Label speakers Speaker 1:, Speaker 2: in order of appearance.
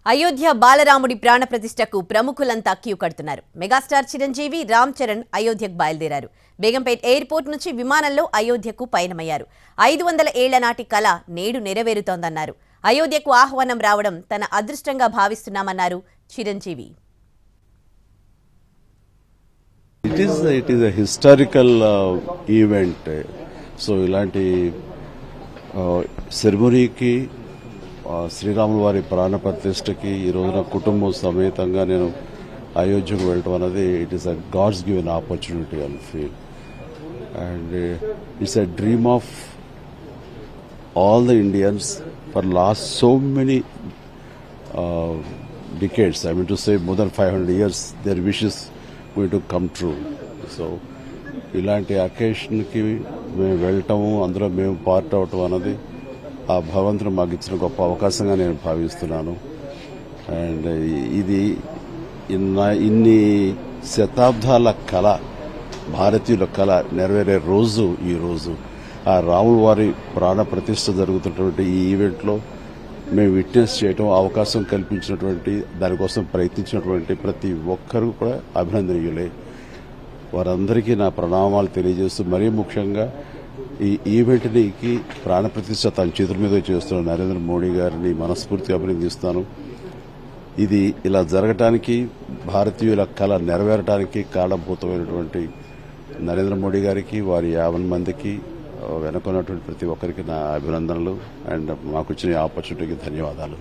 Speaker 1: Ayodhya బాలరాముడి ప్రాణప్రతిష్ఠకు ప్రముఖులంతా queue కడుతున్నారు. Megastar Chiranjeevi, Ram Charan అయోధ్యకు బయలుదేరారు. బేగంపేట్ ఎయిర్పోర్ట్ నుంచి విమానంలో అయోధ్యకు పయనమయ్యారు. 500 ఏళ్ల నాటి కల నేడు నెరవేరుతోందన్నారు. అయోధ్యకు ఆహ్వానం రావడం తన అదృష్టంగా భావిస్తున్నామన్నారు Chiranjeevi.
Speaker 2: It is a historical event. So ఇలాంటి సెరమనీకి శ్రీరాముల వారి ప్రాణ ప్రతిష్టకి ఈ రోజున కుటుంబం సమేతంగా నేను అయోధ్యకు వెళ్ళటం అనేది it is a God's given opportunity I feel and it's a dream of all the Indians for last so many decades. I mean to say more than 500 years their wishes going to come true. So ఇలాంటి అకేషన్కి మేము వెళ్ళటము అందులో మేము part అవటం అన్నది ఆ భగవంతుడు మాకు ఇచ్చిన గొప్ప అవకాశంగా నేను భావిస్తున్నాను. అండ్ ఇది ఇన్ని శతాబ్దాల కళ, భారతీయుల కళ నెరవేరే రోజు ఈ రోజు. ఆ రాముల వారి ప్రాణ ప్రతిష్ఠ జరుగుతున్నటువంటి ఈ ఈవెంట్లో మేము విట్నెస్ చేయడం, అవకాశం కల్పించినటువంటి, దానికోసం ప్రయత్నించినటువంటి ప్రతి ఒక్కరూ కూడా అభినందనీయులే. వారందరికీ నా ప్రణామాలు తెలియజేస్తూ, మరీ ముఖ్యంగా ఈ ఈవెంట్కి ప్రాణప్రతిష్ఠ తన చేతుల మీద చేస్తున్న నరేంద్ర మోడీ గారిని మనస్ఫూర్తిగా అభినందిస్తాను. ఇది ఇలా జరగటానికి, భారతీయుల కళ నెరవేరడానికి కారణభూతమైనటువంటి నరేంద్ర మోడీ గారికి, వారి 50 మందికి వెనుకున్నటువంటి ప్రతి ఒక్కరికి నా అభినందనలు. అండ్ మాకు ఇచ్చిన ఆపర్చునిటీకి ధన్యవాదాలు.